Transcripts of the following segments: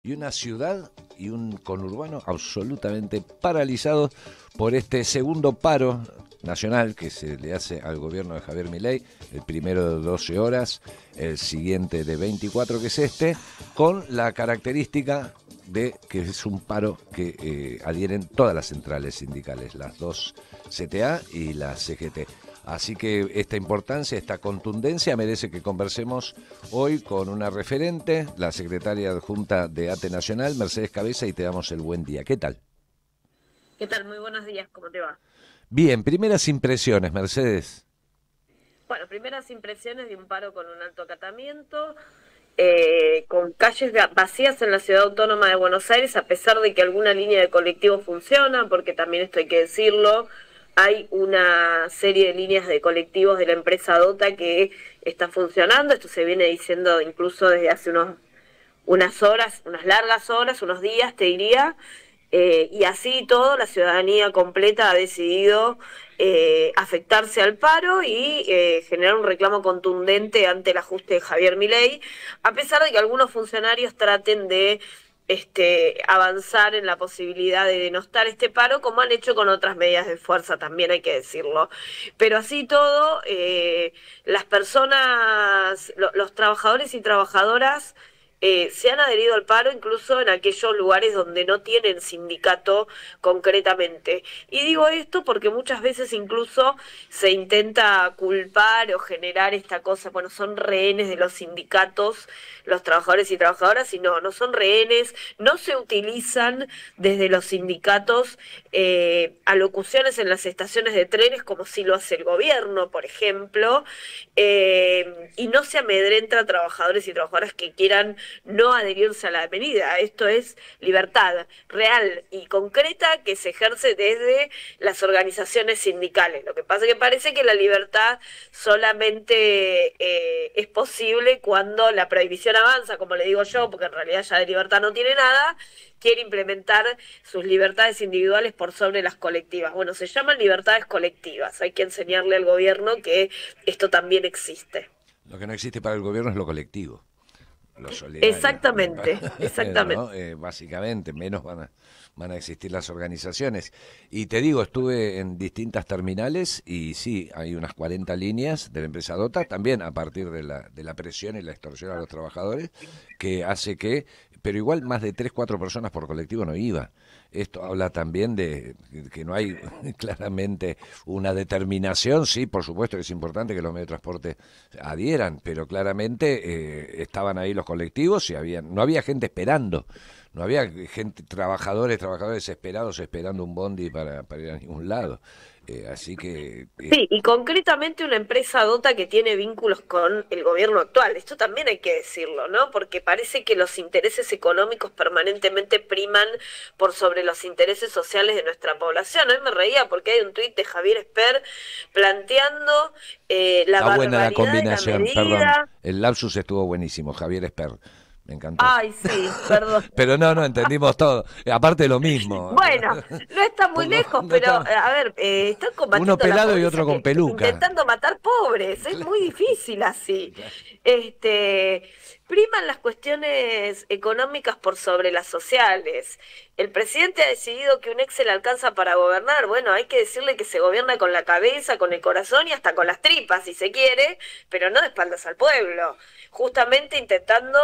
y una ciudad y un conurbano absolutamente paralizados por este segundo paro nacional que se le hace al gobierno de Javier Milei, el primero de 12 horas, el siguiente de 24, que es este, con la característica de que es un paro que adhieren todas las centrales sindicales, las dos CTA y la CGT. Así que esta importancia, esta contundencia merece que conversemos hoy con una referente, la secretaria adjunta de ATE Nacional, Mercedes Cabeza, y te damos el buen día. ¿Qué tal? ¿Qué tal? Muy buenos días, ¿cómo te va? Bien, primeras impresiones, Mercedes. Bueno, primeras impresiones de un paro con un alto acatamiento, con calles vacías en la ciudad autónoma de Buenos Aires, a pesar de que alguna línea de colectivo funciona, porque también esto hay que decirlo, hay una serie de líneas de colectivos de la empresa Dota que está funcionando, esto se viene diciendo incluso desde hace unas horas, unas largas horas, unos días, te diría, y así todo, la ciudadanía completa ha decidido afectarse al paro y generar un reclamo contundente ante el ajuste de Javier Milei, a pesar de que algunos funcionarios traten de avanzar en la posibilidad de denostar este paro, como han hecho con otras medidas de fuerza, también hay que decirlo. Pero así todo, las personas, los trabajadores y trabajadoras se han adherido al paro incluso en aquellos lugares donde no tienen sindicato concretamente. Y digo esto porque muchas veces incluso se intenta culpar o generar esta cosa, bueno, son rehenes de los sindicatos, los trabajadores y trabajadoras, y no son rehenes, no se utilizan desde los sindicatos alocuciones en las estaciones de trenes como si lo hace el gobierno, por ejemplo, y no se amedrenta a trabajadores y trabajadoras que quieran no adherirse a la medida. Esto es libertad real y concreta que se ejerce desde las organizaciones sindicales. Lo que pasa es que parece que la libertad solamente es posible cuando la prohibición avanza, como le digo yo, porque en realidad ya de libertad no tiene nada, quiere implementar sus libertades individuales por sobre las colectivas. Bueno, se llaman libertades colectivas. Hay que enseñarle al gobierno que esto también existe. Lo que no existe para el gobierno es lo colectivo, lo solidario, Exactamente, exactamente. ¿no? Básicamente, menos van a existir las organizaciones. Y te digo, estuve en distintas terminales y sí, hay unas 40 líneas de la empresa Dota, también a partir de la presión y la extorsión a los trabajadores, que hace que, pero igual más de 3, 4 personas por colectivo no iba. Esto habla también de que no hay claramente una determinación. Sí, por supuesto que es importante que los medios de transporte adhieran, pero claramente estaban ahí los colectivos y no había gente esperando, no había gente, trabajadores desesperados esperando un bondi para ir a ningún lado. Así que Sí, y concretamente una empresa Dota que tiene vínculos con el gobierno actual. Esto también hay que decirlo, ¿no? Porque parece que los intereses económicos permanentemente priman por sobre los intereses sociales de nuestra población. Hoy me reía porque hay un tuit de Javier Esper planteando la está buena la barbaridad de la combinación, perdón, medida. el lapsus estuvo buenísimo, Javier Esper. Me encantó. Ay, sí, perdón. Pero no, entendimos todo. Aparte de lo mismo. Bueno, no está muy lejos, No pero está, a ver, están uno combatiendo la pelado y pobreza otro con peluca. intentando matar pobres, es muy difícil así. Este, priman las cuestiones económicas por sobre las sociales. El presidente ha decidido que un Excel alcanza para gobernar. Bueno, hay que decirle que se gobierna con la cabeza, con el corazón y hasta con las tripas, si se quiere, pero no de espaldas al pueblo. Justamente intentando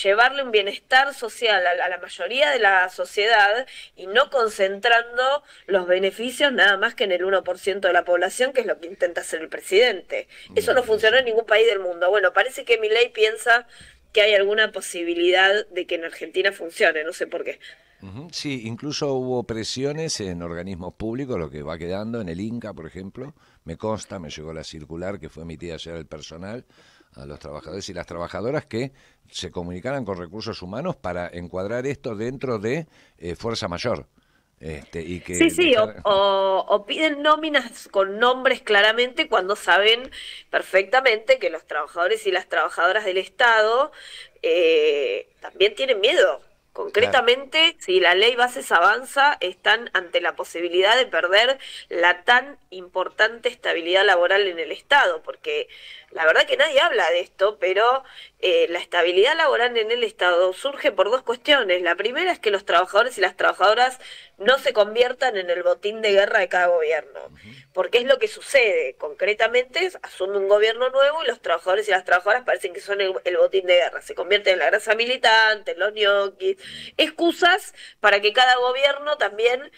llevarle un bienestar social a la mayoría de la sociedad y no concentrando los beneficios nada más que en el 1% de la población, que es lo que intenta hacer el presidente. Eso no funcionó en ningún país del mundo. Bueno, parece que Milei piensa que hay alguna posibilidad de que en Argentina funcione, no sé por qué. Sí, incluso hubo presiones en organismos públicos, lo que va quedando en el Inca, por ejemplo. Me consta, me llegó la circular que fue emitida ayer al personal, a los trabajadores y las trabajadoras, que se comunicaran con recursos humanos para encuadrar esto dentro de fuerza mayor. Y Sí, que sí, dejar... o piden nóminas con nombres claramente cuando saben perfectamente que los trabajadores y las trabajadoras del Estado también tienen miedo. Claro. Concretamente, si la ley bases avanza, están ante la posibilidad de perder la tan importante estabilidad laboral en el Estado, porque la verdad que nadie habla de esto, pero la estabilidad laboral en el Estado surge por dos cuestiones. La primera es que los trabajadores y las trabajadoras no se conviertan en el botín de guerra de cada gobierno, Ujú. porque es lo que sucede. Concretamente, asume un gobierno nuevo y los trabajadores y las trabajadoras parecen que son el botín de guerra. Se convierten en la grasa militante, en los ñoquis, excusas para que cada gobierno también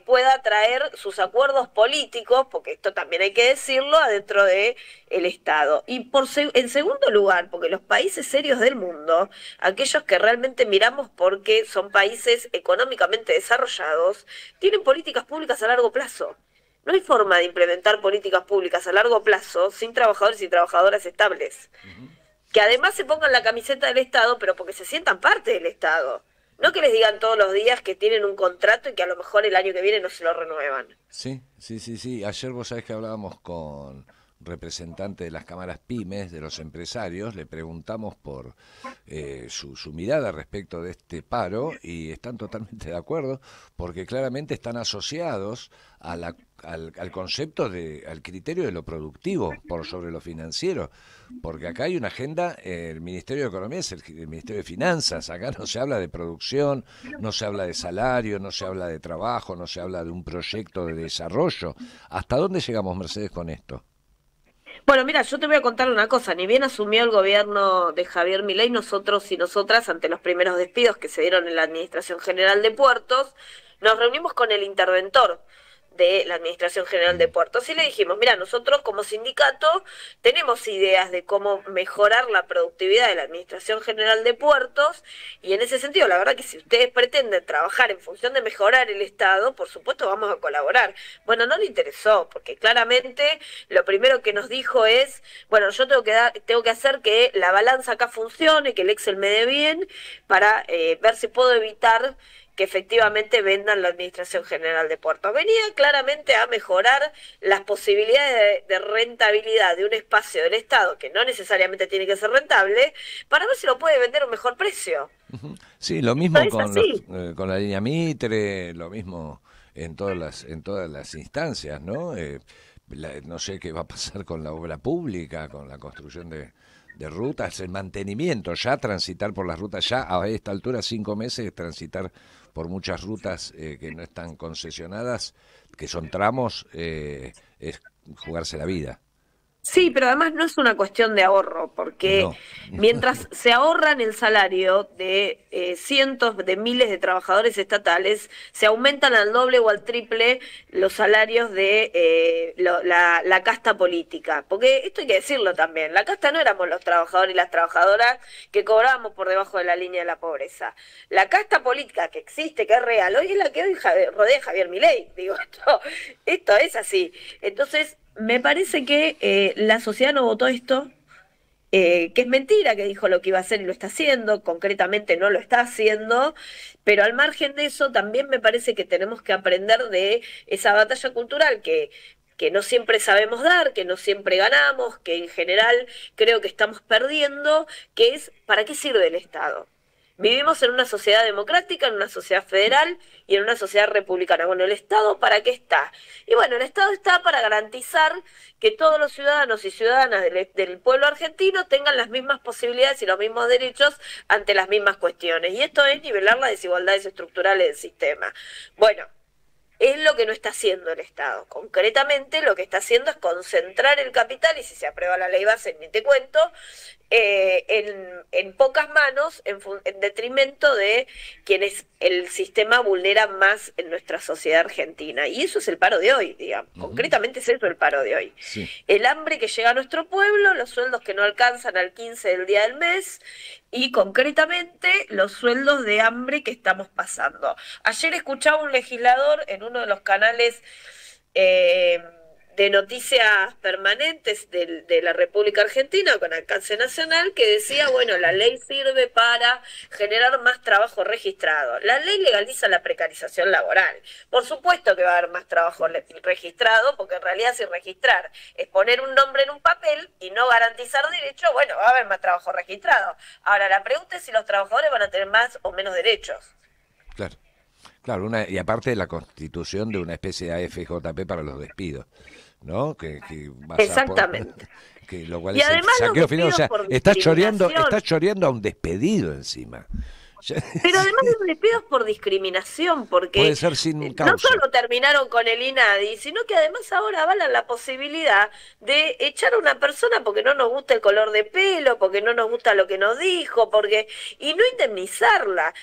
pueda traer sus acuerdos políticos, porque esto también hay que decirlo, adentro de el Estado. Y en segundo lugar, porque los países serios del mundo, aquellos que realmente miramos porque son países económicamente desarrollados, tienen políticas públicas a largo plazo. No hay forma de implementar políticas públicas a largo plazo sin trabajadores y trabajadoras estables, Ujú. que además se pongan la camiseta del Estado, pero porque se sientan parte del Estado. No que les digan todos los días que tienen un contrato y que a lo mejor el año que viene no se lo renuevan. Sí, sí, sí, sí. Ayer vos sabés que hablábamos con representantes de las cámaras pymes, de los empresarios, le preguntamos por su mirada respecto de este paro y están totalmente de acuerdo porque claramente están asociados a al concepto al criterio de lo productivo por sobre lo financiero, porque acá hay una agenda, el Ministerio de Economía es el Ministerio de Finanzas, acá no se habla de producción, no se habla de salario, no se habla de trabajo, no se habla de un proyecto de desarrollo. ¿Hasta dónde llegamos, Mercedes, con esto? Bueno, mira, yo te voy a contar una cosa. Ni bien asumió el gobierno de Javier Milei, nosotros y nosotras, ante los primeros despidos que se dieron en la Administración General de Puertos, nos reunimos con el interventor de la Administración General de Mm. Puertos y le dijimos, mira, nosotros como sindicato tenemos ideas de cómo mejorar la productividad de la Administración General de Puertos y en ese sentido, la verdad que si ustedes pretenden trabajar en función de mejorar el Estado, por supuesto vamos a colaborar. Bueno, no le interesó, porque claramente lo primero que nos dijo es, bueno, yo tengo que hacer que la balanza acá funcione, que el Excel me dé bien, para ver si puedo evitar que efectivamente vendan la Administración General de Puertos. Venía claramente a mejorar las posibilidades de rentabilidad de un espacio del Estado, que no necesariamente tiene que ser rentable, para ver si lo puede vender a un mejor precio. Ujú. Sí, lo Esto mismo es con así. con la línea Mitre, lo mismo en todas las instancias, ¿no? No sé qué va a pasar con la obra pública, con la construcción de rutas, el mantenimiento, ya transitar por las rutas, ya a esta altura 5 meses transitar por muchas rutas que no están concesionadas, que son tramos, es jugarse la vida. Sí, pero además no es una cuestión de ahorro, porque No. mientras se ahorran el salario de cientos de miles de trabajadores estatales, se aumentan al doble o al triple los salarios de la casta política. Porque esto hay que decirlo también, la casta no éramos los trabajadores y las trabajadoras que cobrábamos por debajo de la línea de la pobreza. La casta política que existe, que es real, hoy es la que hoy rodea a Javier Milei. Digo, esto es así. Entonces, me parece que la sociedad no votó esto, que es mentira que dijo lo que iba a hacer y lo está haciendo, concretamente no lo está haciendo, pero al margen de eso también me parece que tenemos que aprender de esa batalla cultural que no siempre sabemos dar, que no siempre ganamos, que en general creo que estamos perdiendo, que es ¿para qué sirve el Estado? Vivimos en una sociedad democrática, en una sociedad federal y en una sociedad republicana. Bueno, ¿el Estado para qué está? Y bueno, el Estado está para garantizar que todos los ciudadanos y ciudadanas del pueblo argentino tengan las mismas posibilidades y los mismos derechos ante las mismas cuestiones. Y esto es nivelar las desigualdades estructurales del sistema. Bueno, es lo que no está haciendo el Estado. Concretamente, lo que está haciendo es concentrar el capital, y si se aprueba la ley base, ni te cuento, en pocas manos, en detrimento de quienes el sistema vulnera más en nuestra sociedad argentina. Y eso es el paro de hoy, digamos. Ujú. Concretamente es eso el paro de hoy. Sí. El hambre que llega a nuestro pueblo, los sueldos que no alcanzan al 15 del día del mes, y concretamente los sueldos de hambre que estamos pasando. Ayer escuchaba un legislador en uno de los canales eh, de noticias permanentes de la República Argentina con alcance nacional que decía, bueno, la ley sirve para generar más trabajo registrado. La ley legaliza la precarización laboral. Por supuesto que va a haber más trabajo registrado, porque en realidad si registrar es poner un nombre en un papel y no garantizar derecho, bueno, va a haber más trabajo registrado. Ahora, la pregunta es si los trabajadores van a tener más o menos derechos. Claro. Claro, y aparte de la constitución de una especie de AFJP para los despidos, ¿no? Que Exactamente. Que lo cual y es el además saqueo final, o sea, está discriminación. choreando a un despedido encima. Pero además los despidos por discriminación, porque puede ser sin causa. No solo terminaron con el INADI, sino que además ahora avalan la posibilidad de echar a una persona porque no nos gusta el color de pelo, porque no nos gusta lo que nos dijo, y no indemnizarla.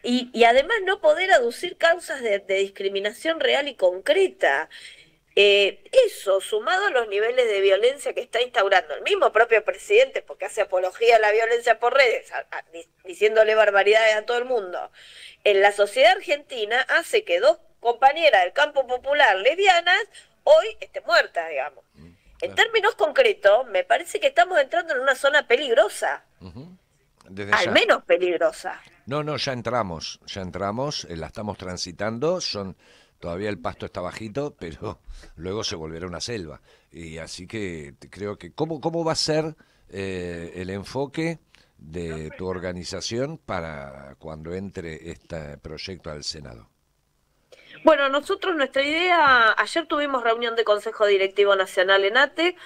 Y además no poder aducir causas de discriminación real y concreta. Eso, sumado a los niveles de violencia que está instaurando el mismo propio presidente, porque hace apología a la violencia por redes, diciéndole barbaridades a todo el mundo, en la sociedad argentina hace que 2 compañeras del campo popular lesbianas hoy estén muertas, digamos. En términos concretos, me parece que estamos entrando en una zona peligrosa. Al menos peligrosa. No, ya entramos, la estamos transitando, todavía el pasto está bajito, pero luego se volverá una selva. Y así que creo que, ¿cómo va a ser el enfoque de tu organización para cuando entre este proyecto al Senado? Bueno, nuestra idea, ayer tuvimos reunión de Consejo Directivo Nacional en ATE,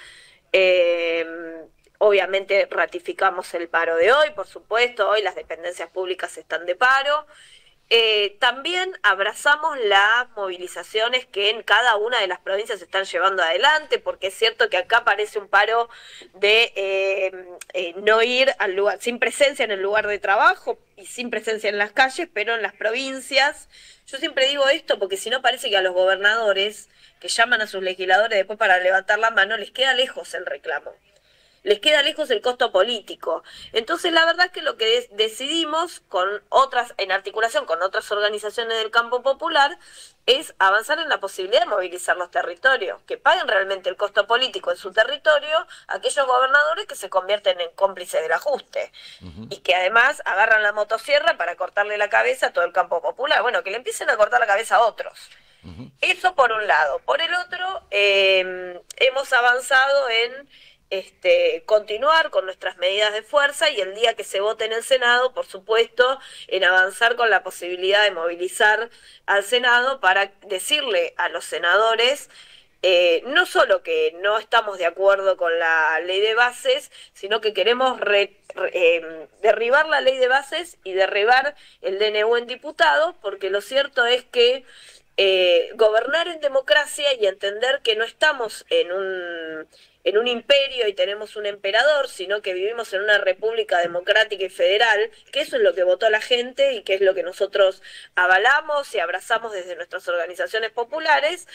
obviamente ratificamos el paro de hoy, por supuesto, hoy las dependencias públicas están de paro. También abrazamos las movilizaciones que en cada una de las provincias se están llevando adelante, porque es cierto que acá parece un paro de no ir al lugar, sin presencia en el lugar de trabajo y sin presencia en las calles, pero en las provincias. Yo siempre digo esto porque si no parece que a los gobernadores que llaman a sus legisladores después para levantar la mano les queda lejos el reclamo. Les queda lejos el costo político. Entonces, la verdad es que lo que decidimos en articulación con otras organizaciones del campo popular, es avanzar en la posibilidad de movilizar los territorios, que paguen realmente el costo político en su territorio aquellos gobernadores que se convierten en cómplices del ajuste y que además agarran la motosierra para cortarle la cabeza a todo el campo popular. Bueno, que le empiecen a cortar la cabeza a otros. Eso por un lado. Por el otro, hemos avanzado en continuar con nuestras medidas de fuerza y el día que se vote en el Senado, por supuesto, en avanzar con la posibilidad de movilizar al Senado para decirle a los senadores no solo que no estamos de acuerdo con la ley de bases, sino que queremos derribar la ley de bases y derribar el DNU en diputados, porque lo cierto es que gobernar en democracia y entender que no estamos en un imperio y tenemos un emperador, sino que vivimos en una república democrática y federal, que eso es lo que votó la gente y que es lo que nosotros avalamos y abrazamos desde nuestras organizaciones populares,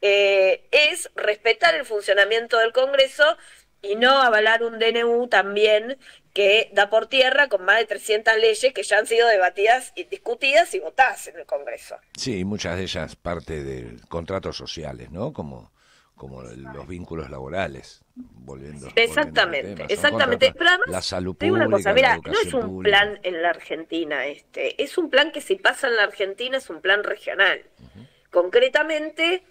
es respetar el funcionamiento del Congreso y no avalar un DNU también que da por tierra con más de 300 leyes que ya han sido debatidas y discutidas y votadas en el Congreso. Sí, muchas de ellas parte de contratos sociales, ¿no? Como los vínculos laborales, volviendo exactamente. Pero además, la salud pública, una cosa, mira, no es un pública. plan en la Argentina es un plan que si pasa en la Argentina es un plan regional. Concretamente,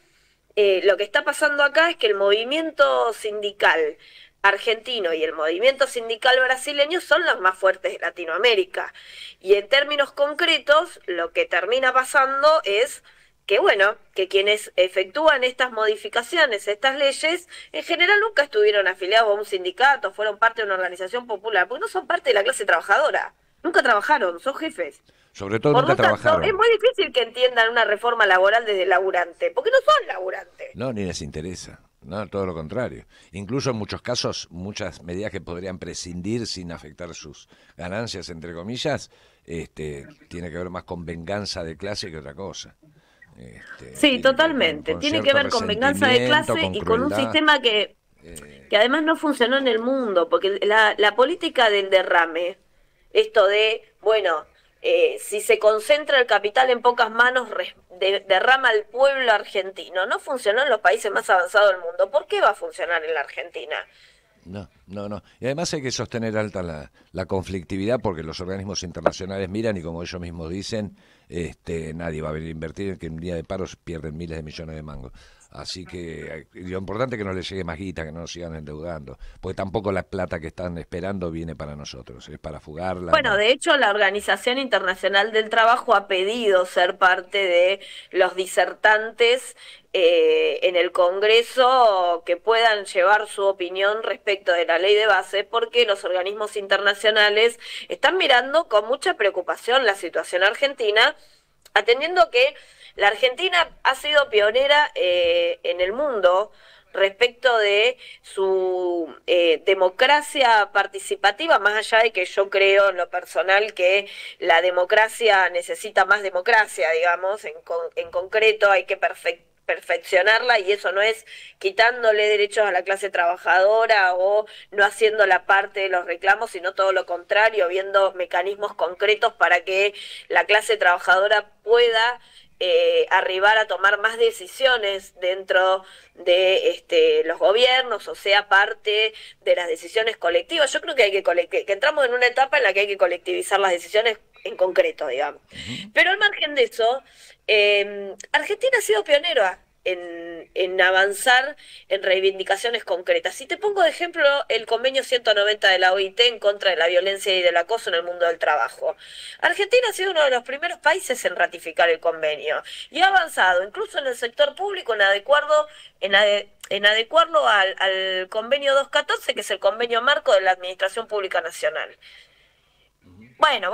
lo que está pasando acá es que el movimiento sindical argentino y el movimiento sindical brasileño son los más fuertes de Latinoamérica. Y en términos concretos, lo que termina pasando es que quienes efectúan estas modificaciones, estas leyes, en general nunca estuvieron afiliados a un sindicato, fueron parte de una organización popular, porque no son parte de la clase trabajadora. Nunca trabajaron, son jefes. Sobre todo nunca trabajaron. Es muy difícil que entiendan una reforma laboral desde el laburante, porque no son laburantes. No, ni les interesa. No, todo lo contrario. Incluso en muchos casos, muchas medidas que podrían prescindir sin afectar sus ganancias, entre comillas, tiene que ver más con venganza de clase que otra cosa. Sí, totalmente. Tiene que ver con venganza de clase y con un sistema que además no funcionó en el mundo, porque la política del derrame, esto de, bueno, si se concentra el capital en pocas manos, derrama el pueblo argentino. No funcionó en los países más avanzados del mundo. ¿Por qué va a funcionar en la Argentina? No, no, no. Y además hay que sostener alta la conflictividad porque los organismos internacionales miran y como ellos mismos dicen, nadie va a venir a invertir en que en un día de paros pierden miles de millones de mangos. Así que lo importante es que no les llegue más guita, que no nos sigan endeudando, porque tampoco la plata que están esperando viene para nosotros, es para fugarla, Bueno, ¿no? de hecho, la Organización Internacional del Trabajo ha pedido ser parte de los disertantes en el Congreso que puedan llevar su opinión respecto de la ley de base, porque los organismos internacionales están mirando con mucha preocupación la situación argentina, atendiendo que la Argentina ha sido pionera en el mundo respecto de su democracia participativa, más allá de que yo creo en lo personal que la democracia necesita más democracia, digamos, en concreto hay que perfeccionarla y eso no es quitándole derechos a la clase trabajadora o no haciendo la parte de los reclamos, sino todo lo contrario, viendo mecanismos concretos para que la clase trabajadora pueda arribar a tomar más decisiones dentro de los gobiernos, o sea, parte de las decisiones colectivas. Yo creo que hay que entramos en una etapa en la que hay que colectivizar las decisiones en concreto, digamos. Pero al margen de eso, Argentina ha sido pionera en avanzar en reivindicaciones concretas. Si te pongo de ejemplo el convenio 190 de la OIT en contra de la violencia y del acoso en el mundo del trabajo. Argentina ha sido uno de los primeros países en ratificar el convenio y ha avanzado, incluso en el sector público, en adecuarlo al convenio 214, que es el convenio marco de la Administración Pública Nacional. Bueno,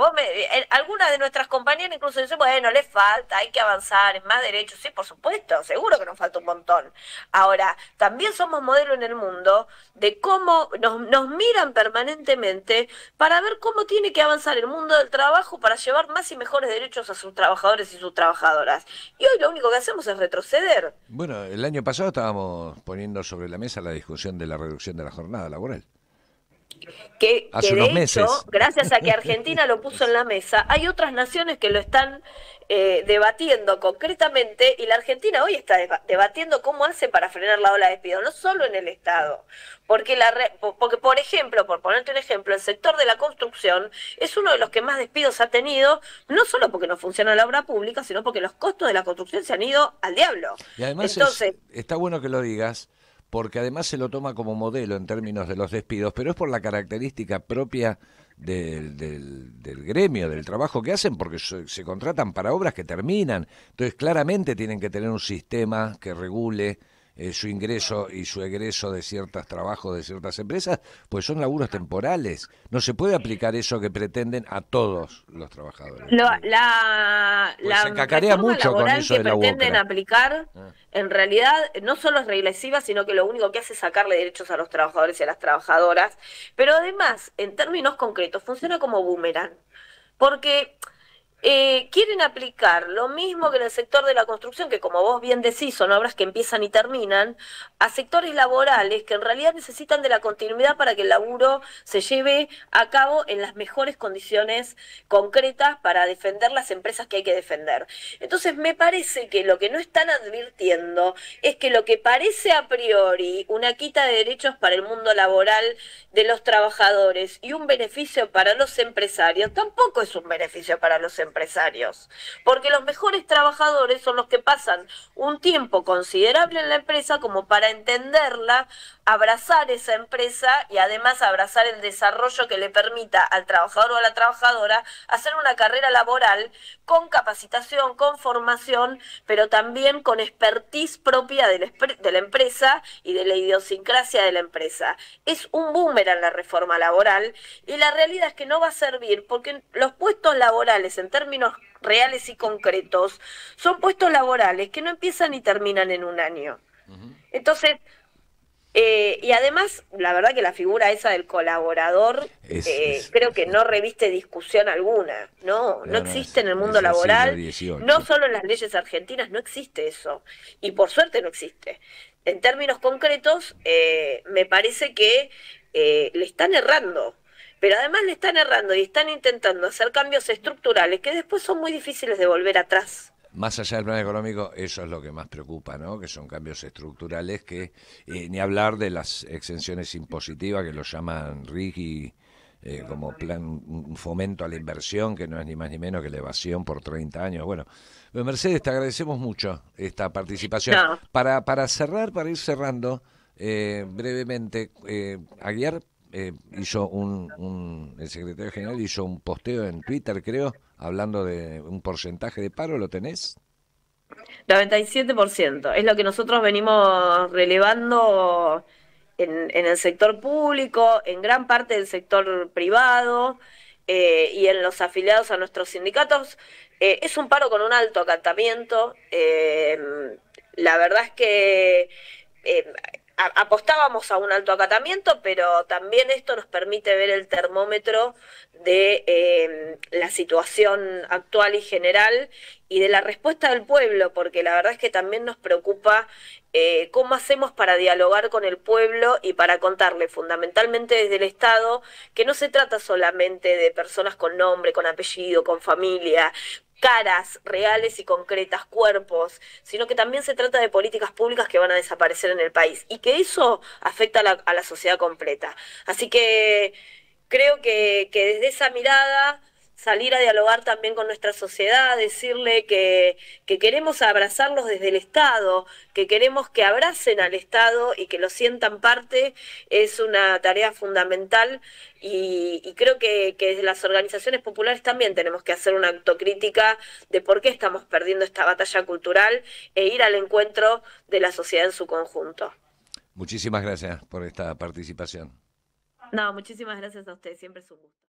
algunas de nuestras compañeras incluso dicen, bueno, les falta, hay que avanzar en más derechos. Sí, por supuesto, seguro que nos falta un montón. Ahora, también somos modelo en el mundo de cómo nos miran permanentemente para ver cómo tiene que avanzar el mundo del trabajo para llevar más y mejores derechos a sus trabajadores y sus trabajadoras. Y hoy lo único que hacemos es retroceder. Bueno, el año pasado estábamos poniendo sobre la mesa la discusión de la reducción de la jornada laboral. Que Hace de unos hecho, meses. gracias a que Argentina lo puso en la mesa, hay otras naciones que lo están debatiendo concretamente y la Argentina hoy está debatiendo cómo hace para frenar la ola de despido, no solo en el Estado, porque por ejemplo, por ponerte un ejemplo, el sector de la construcción es uno de los que más despidos ha tenido, no solo porque no funciona la obra pública, sino porque los costos de la construcción se han ido al diablo. Y además Entonces, está bueno que lo digas, porque además se lo toma como modelo en términos de los despidos, pero es por la característica propia del gremio, del trabajo que hacen, porque se contratan para obras que terminan. Entonces, claramente tienen que tener un sistema que regule su ingreso y su egreso de ciertos trabajos de ciertas empresas, pues son laburos temporales. No se puede aplicar eso que pretenden a todos los trabajadores. Pues se cacarea reforma mucho con laboral eso que de la pretenden UOCRA. aplicar, en realidad, no solo es regresiva, sino que lo único que hace es sacarle derechos a los trabajadores y a las trabajadoras, pero además, en términos concretos, funciona como boomerang, porque quieren aplicar lo mismo que en el sector de la construcción, que como vos bien decís, son obras que empiezan y terminan, a sectores laborales que en realidad necesitan de la continuidad para que el laburo se lleve a cabo en las mejores condiciones concretas para defender las empresas que hay que defender. Entonces me parece que lo que no están advirtiendo es que lo que parece a priori una quita de derechos para el mundo laboral de los trabajadores y un beneficio para los empresarios, tampoco es un beneficio para los empresarios, porque los mejores trabajadores son los que pasan un tiempo considerable en la empresa como para entenderla, abrazar esa empresa y además abrazar el desarrollo que le permita al trabajador o a la trabajadora hacer una carrera laboral con capacitación, con formación, pero también con expertise propia de la empresa y de la idiosincrasia de la empresa. Es un boomerang la reforma laboral y la realidad es que no va a servir porque los puestos laborales en términos reales y concretos son puestos laborales que no empiezan ni terminan en un año. Entonces, y además, la verdad que la figura esa del colaborador creo que no reviste discusión alguna, no existe en el mundo laboral, no solo en las leyes argentinas, no existe eso, y por suerte no existe. En términos concretos, me parece que le están errando. pero además le están errando y están intentando hacer cambios estructurales que después son muy difíciles de volver atrás. Más allá del plan económico, eso es lo que más preocupa, ¿no? Que son cambios estructurales que, ni hablar de las exenciones impositivas que lo llaman RIGI, como plan, un fomento a la inversión, que no es ni más ni menos que la evasión por 30 años. Bueno, Mercedes, te agradecemos mucho esta participación. No, Para cerrar, para ir cerrando, brevemente, Aguiar hizo el secretario general hizo un posteo en Twitter, creo, hablando de un porcentaje de paro, ¿lo tenés? 97% es lo que nosotros venimos relevando en el sector público, en gran parte del sector privado y en los afiliados a nuestros sindicatos. Es un paro con un alto acatamiento. La verdad es que eh, apostábamos a un alto acatamiento, pero también esto nos permite ver el termómetro de la situación actual y general y de la respuesta del pueblo, porque la verdad es que también nos preocupa cómo hacemos para dialogar con el pueblo y para contarle fundamentalmente desde el Estado que no se trata solamente de personas con nombre, con apellido, con familia, caras reales y concretas, cuerpos, sino que también se trata de políticas públicas que van a desaparecer en el país y que eso afecta a la sociedad completa. Así que creo que desde esa mirada salir a dialogar también con nuestra sociedad, decirle que queremos abrazarlos desde el Estado, que queremos que abracen al Estado y que lo sientan parte, es una tarea fundamental y creo que desde las organizaciones populares también tenemos que hacer una autocrítica de por qué estamos perdiendo esta batalla cultural e ir al encuentro de la sociedad en su conjunto. Muchísimas gracias por esta participación. No, muchísimas gracias a ustedes, siempre es un gusto.